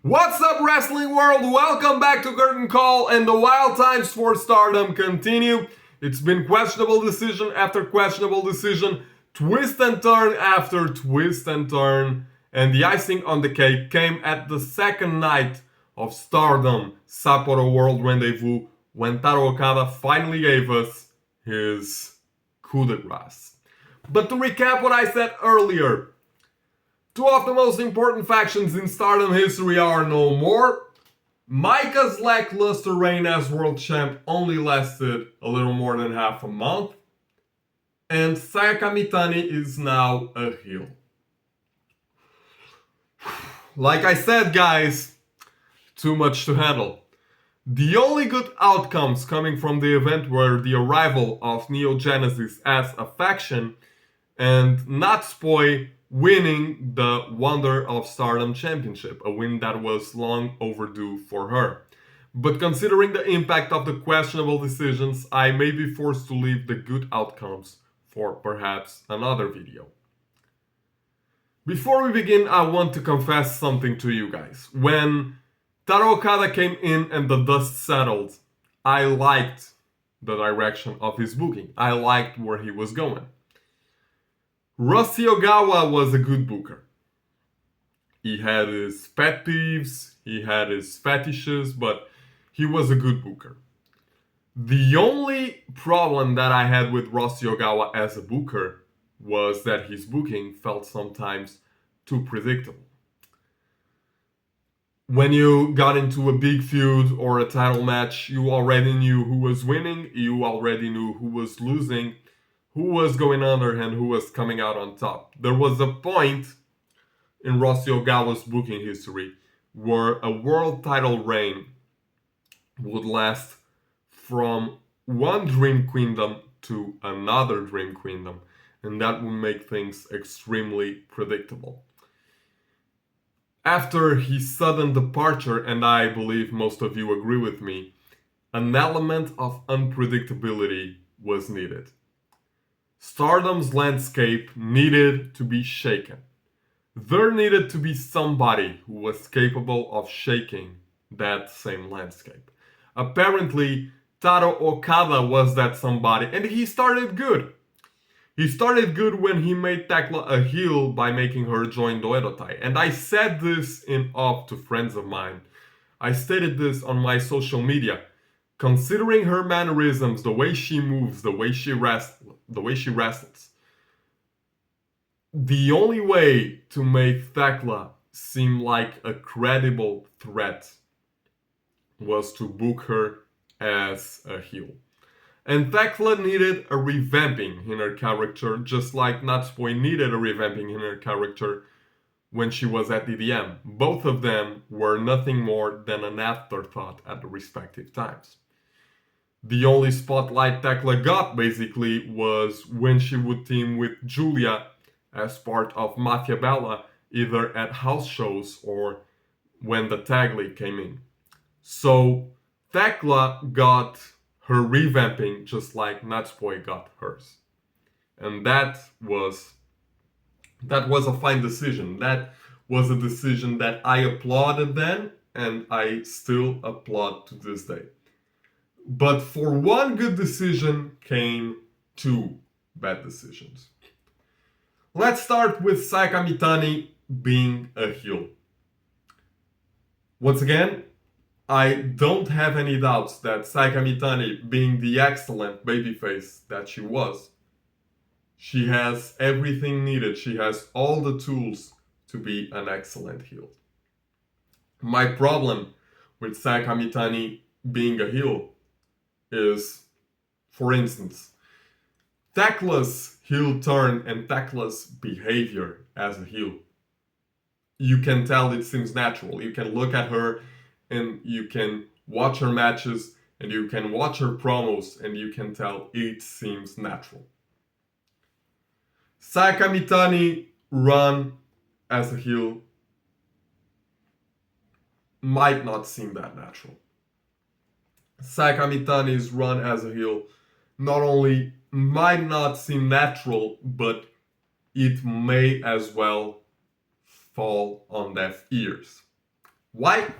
What's up, wrestling world? Welcome back to Curtain Call, and the wild times for Stardom continue. It's been questionable decision after questionable decision, twist and turn after twist and turn, and the icing on the cake came at the second night of Stardom Sapporo World Rendezvous when Taro Okada finally gave us his coup de grace. But to recap what I said earlier, two of the most important factions in Stardom history are no more. Maika's lackluster reign as world champ only lasted a little more than half a month. And Sayaka Mitani is now a heel. Like I said, guys, too much to handle. The only good outcomes coming from the event were the arrival of Neo Genesis as a faction and Natsupoi winning the Wonder of Stardom Championship, a win that was long overdue for her. But considering the impact of the questionable decisions, I may be forced to leave the good outcomes for perhaps another video. Before we begin, I want to confess something to you guys. When Taro Okada came in and the dust settled, I liked the direction of his booking. I liked where he was going. Rossy Ogawa was a good booker. He had his pet peeves, he had his fetishes, but he was a good booker. The only problem that I had with Rossy Ogawa as a booker was that his booking felt sometimes too predictable. When you got into a big feud or a title match, you already knew who was winning, you already knew who was losing, who was going under and who was coming out on top. There was a point in Rossy Ogawa's booking history where a world title reign would last from one Dream Queendom to another Dream Queendom, and that would make things extremely predictable. After his sudden departure, and I believe most of you agree with me, an element of unpredictability was needed. Stardom's landscape needed to be shaken. There needed to be somebody who was capable of shaking that same landscape. Apparently, Taro Okada was that somebody, and he started good. He started good when he made Tekla a heel by making her join the Edotai. And I said this in off to friends of mine. I stated this on my social media. Considering her mannerisms, the way she moves, the way she wrestles, the only way to make Tekla seem like a credible threat was to book her as a heel. And Tekla needed a revamping in her character, just like Natsupoi needed a revamping in her character when she was at DDM. Both of them were nothing more than an afterthought at the respective times. The only spotlight Tekla got, basically, was when she would team with Giulia as part of Mafia Bella, either at house shows or when the Tag League came in. So, Tekla got her revamping just like Natsupoi got hers. And that was a fine decision. That was a decision that I applauded then, and I still applaud to this day. But for one good decision came two bad decisions. Let's start with Sayaka Mitani being a heel. Once again, I don't have any doubts that Sayaka Mitani, being the excellent babyface that she was, she has everything needed. She has all the tools to be an excellent heel. My problem with Sayaka Mitani being a heel is, for instance, Tekla's heel turn and Tekla's behavior as a heel. You can tell it seems natural. You can look at her and you can watch her matches and you can watch her promos and you can tell it seems natural. Sayaka Mitani run as a heel might not seem that natural. Sayaka Mitani's run as a heel not only might not seem natural, but it may as well fall on deaf ears. Why?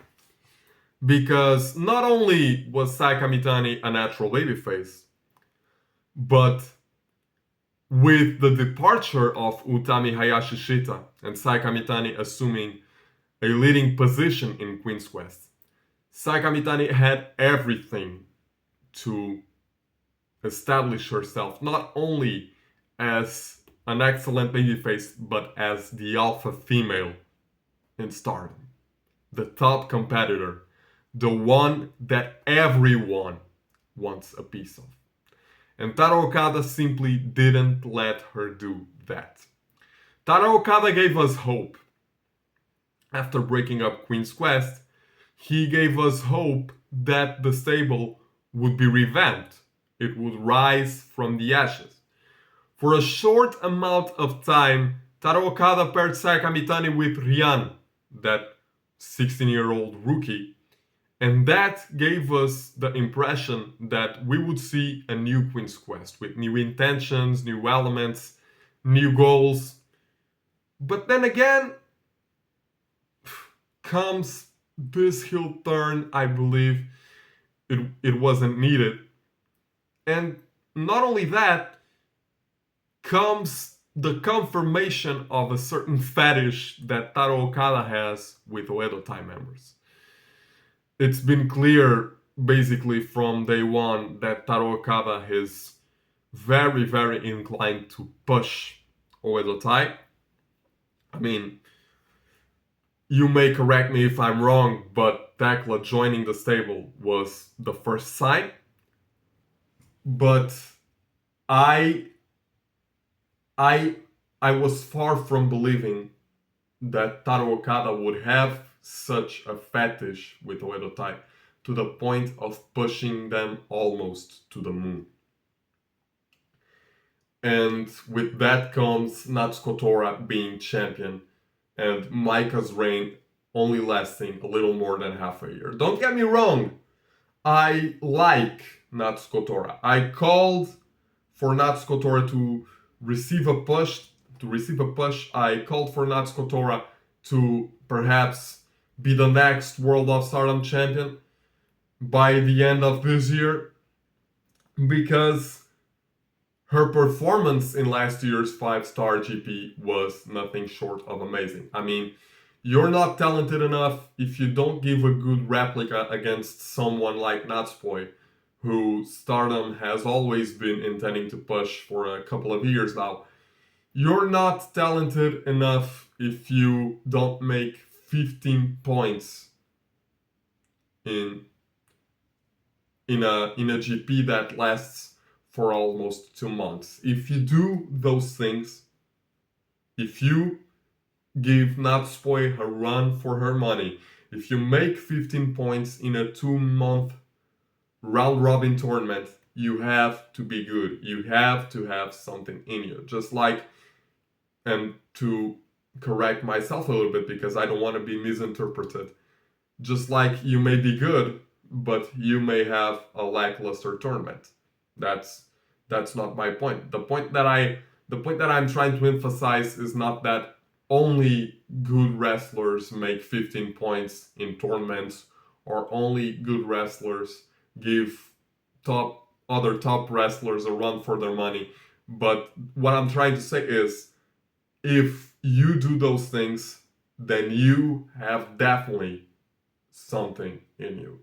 Because not only was Sai Kamitani a natural babyface, but with the departure of Utami Hayashishita and Sai Kamitani assuming a leading position in Queen's Quest, Sai Kamitani had everything to establish herself not only as an excellent babyface, but as the alpha female in Stardom, the top competitor, the one that everyone wants a piece of. And Taro Okada simply didn't let her do that. Taro Okada gave us hope. After breaking up Queen's Quest, he gave us hope that the stable would be revamped. It would rise from the ashes. For a short amount of time, Taro Okada paired Sai Kamitani with Ryan, that 16-year-old rookie, and that gave us the impression that we would see a new Queen's Quest with new intentions, new elements, new goals. But then again, comes this heel turn, I believe it wasn't needed. And not only that, comes the confirmation of a certain fetish that Taro Okada has with Oedo Tai members. It's been clear basically from day one that Taro Okada is very, very inclined to push Oedo Tai. I mean, you may correct me if I'm wrong, but Thekla joining the stable was the first sign. But I was far from believing that Taro Okada would have such a fetish with Oedo Tai to the point of pushing them almost to the moon. And with that comes Natsuko Tora being champion and Maika's reign only lasting a little more than half a year. Don't get me wrong, I like Natsuko Tora. I called for Natsuko Tora to receive a push. I called for Natsuko Tora to perhaps be the next World of Stardom champion by the end of this year, because her performance in last year's 5-star GP was nothing short of amazing. I mean, you're not talented enough if you don't give a good replica against someone like Natsupoi, who Stardom has always been intending to push for a couple of years now. You're not talented enough if you don't make 15 points in a GP that lasts for almost 2 months. If you do those things, if you give Natsupoi a run for her money, if you make 15 points in a 2-month round robin tournament, you have to be good. You have to have something in you. Just like, and to correct myself a little bit because I don't want to be misinterpreted, just like you may be good, but you may have a lackluster tournament. That's not my point. The point that I'm trying to emphasize is not that only good wrestlers make 15 points in tournaments, or only good wrestlers give other top wrestlers a run for their money. But what I'm trying to say is, if you do those things, then you have definitely something in you.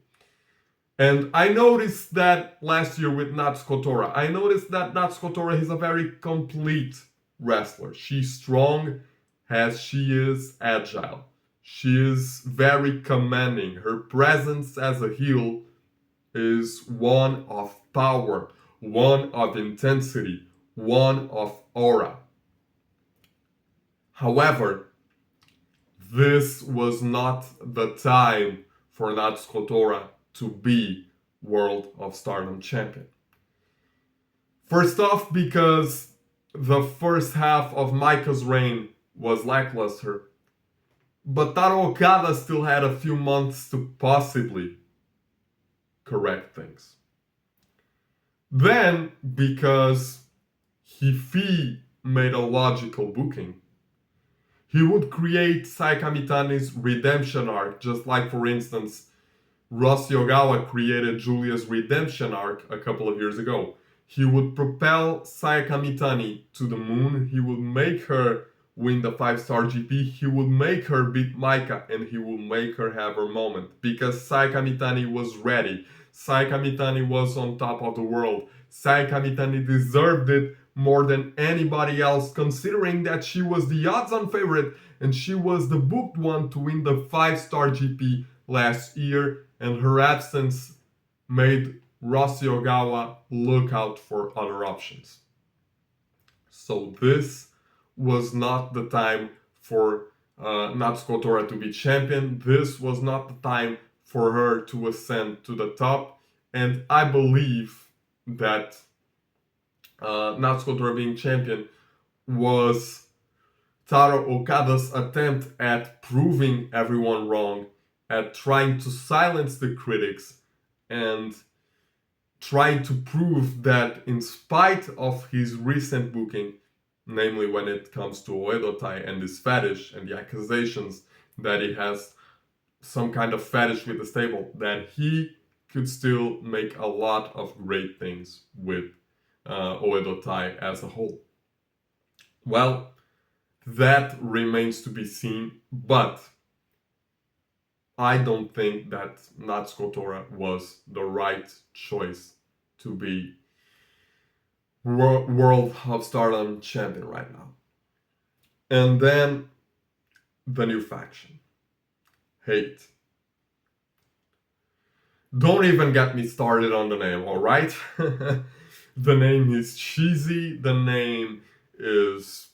And I noticed that last year with Natsuko Tora. I noticed that Natsuko Tora is a very complete wrestler. She's strong as she is agile. She is very commanding. Her presence as a heel is one of power, one of intensity, one of aura. However, this was not the time for Natsuko Tora to be World of Stardom champion. First off, because the first half of Maika's reign was lackluster, but Taro Okada still had a few months to possibly correct things. Then, because Hifi made a logical booking, He would create Sayaka Mitani's redemption arc, just like, for instance, Rossy Ogawa created Julia's redemption arc a couple of years ago. He would propel Sayaka Mitani to the moon, he would make her win the 5-star GP, he would make her beat Maika, and he would make her have her moment. Because Sayaka Mitani was ready. Sayaka Mitani was on top of the world. Sayaka Mitani deserved it more than anybody else, considering that she was the odds-on favorite and she was the booked one to win the 5-star GP last year, and her absence made Rossy Ogawa look out for other options. So this was not the time for Natsuko Tora to be champion. This was not the time for her to ascend to the top. And I believe that Natsuko Tora being champion was Taro Okada's attempt at proving everyone wrong, at trying to silence the critics, and trying to prove that in spite of his recent booking, namely when it comes to Oedo Tai and his fetish and the accusations that he has some kind of fetish with the stable, that he could still make a lot of great things with Oedo Tai as a whole. Well, that remains to be seen, but I don't think that Natsuko Tora was the right choice to be World of Stardom champion right now. And then the new faction, Hate. Don't even get me started on the name, alright? The name is cheesy, the name is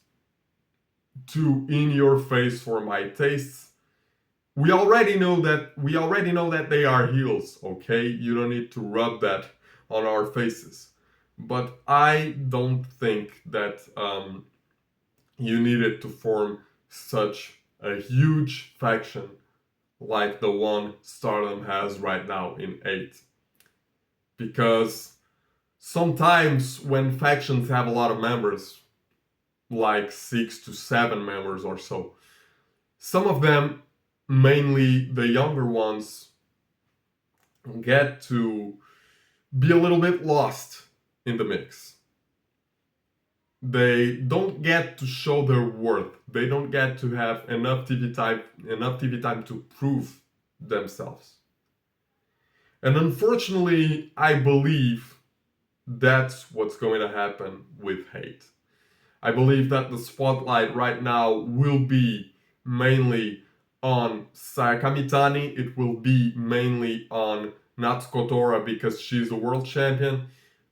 too in your face for my tastes. We already know that they are heels, okay? You don't need to rub that on our faces. But I don't think that you needed to form such a huge faction like the one Stardom has right now in 8. Because sometimes when factions have a lot of members, like 6 to 7 members or so, some of them, mainly the younger ones, get to be a little bit lost in the mix. They don't get to show their worth. They don't get to have enough TV time to prove themselves. And unfortunately, I believe that's what's going to happen with Hate. I believe that the spotlight right now will be mainly on Sayaka Mitani. It will be mainly on Natsuko Tora because she's the world champion.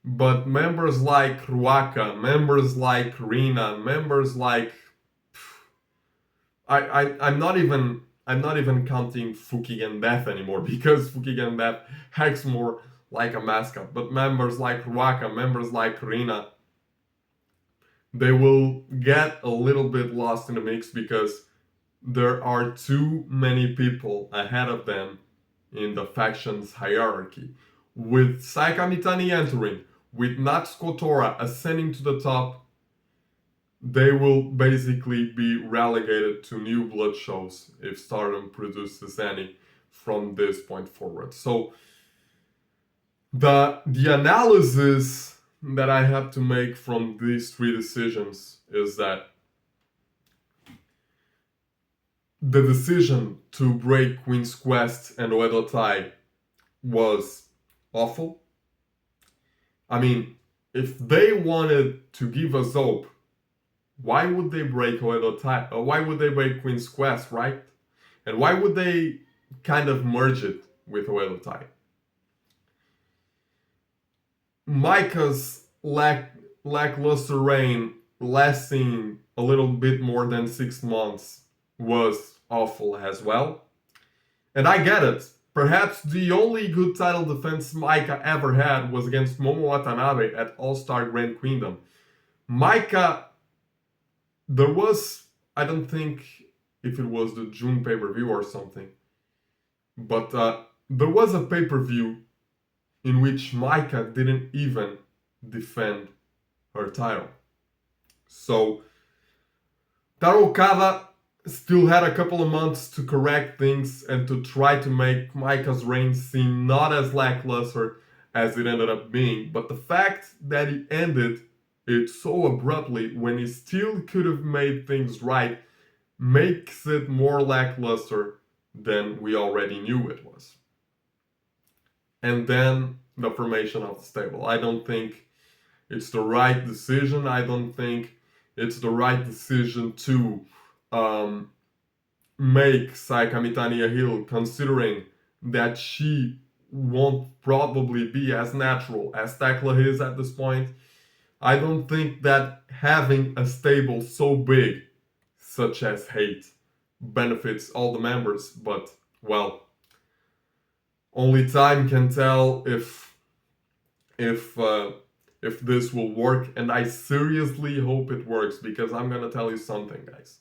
But members like Ruaka, members like Rina, members like I'm not even counting Fukigen Death anymore because Fukigen Death acts more like a mascot. But members like Ruaka, members like Rina, they will get a little bit lost in the mix because there are too many people ahead of them in the faction's hierarchy. With Sayaka Mitani entering, with Natsuko Tora ascending to the top, they will basically be relegated to new blood shows if Stardom produces any from this point forward. So the analysis that I have to make from these 3 decisions is that the decision to break Queen's Quest and Oedo Tai was awful. I mean, if they wanted to give us hope, why would they break Oedo Tai? Why would they break Queen's Quest, right? And why would they kind of merge it with Oedo Tai? Maika's lackluster reign lasting a little bit more than 6 months was awful as well. And I get it. Perhaps the only good title defense Maika ever had was against Momo Watanabe at All-Star Grand Queendom. Maika, there was, I don't think if it was the June pay-per-view or something, but there was a pay-per-view in which Maika didn't even defend her title. So Taro Okada still had a couple of months to correct things and to try to make Micah's reign seem not as lackluster as it ended up being. But the fact that he ended it so abruptly when he still could have made things right makes it more lackluster than we already knew it was. And then the formation of the stable. I don't think it's the right decision. I don't think it's the right decision to make Sayaka Mitani a heel, considering that she won't probably be as natural as Tekla is at this point. I don't think that having a stable so big, such as Hate, benefits all the members, but, well, only time can tell if this will work, and I seriously hope it works, because I'm gonna tell you something, guys.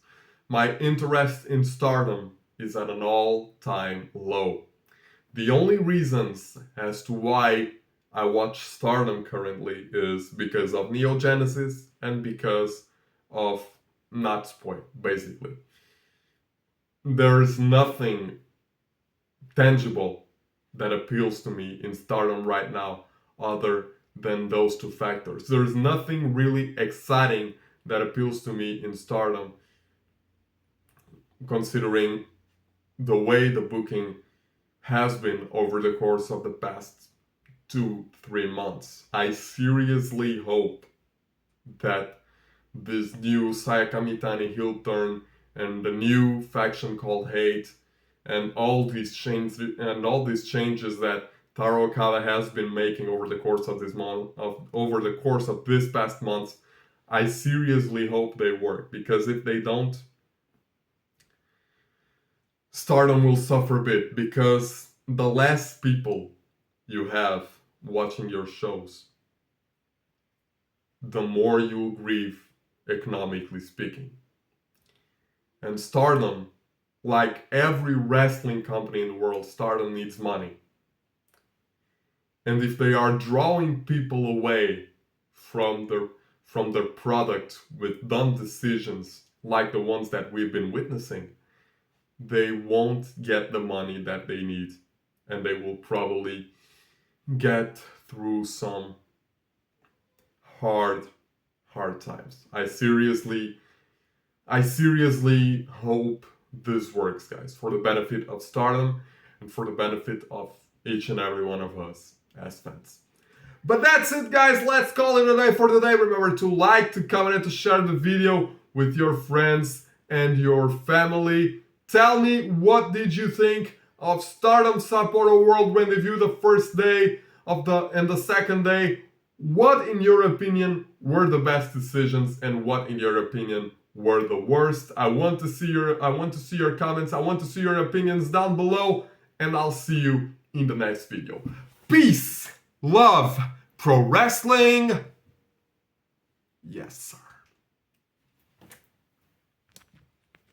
My interest in Stardom is at an all-time low. The only reasons as to why I watch Stardom currently is because of Neo Genesis and because of Not Spoiled, basically. There's nothing tangible that appeals to me in Stardom right now other than those two factors. There's nothing really exciting that appeals to me in Stardom, considering the way the booking has been over the course of the past 2-3 months. I seriously hope that this new Sayaka Mitani heel turn and the new faction called Hate and all these changes that Taro Okada has been making over the course of this past month, I seriously hope they work, because if they don't, Stardom will suffer a bit, because the less people you have watching your shows, the more you'll grieve, economically speaking. And Stardom, like every wrestling company in the world, Stardom needs money. And if they are drawing people away from their product with dumb decisions like the ones that we've been witnessing, they won't get the money that they need, and they will probably get through some hard times. I seriously hope this works, guys, for the benefit of Stardom and for the benefit of each and every one of us as fans. But that's it, guys. Let's call it a day for today. Remember to like, to comment, and to share the video with your friends and your family. Tell me, what did you think of Stardom Sapporo World when they viewed the first day and the second day? What, in your opinion, were the best decisions, and what, in your opinion, were the worst? I want to see your comments. I want to see your opinions down below, and I'll see you in the next video. Peace, love, pro wrestling. Yes, sir.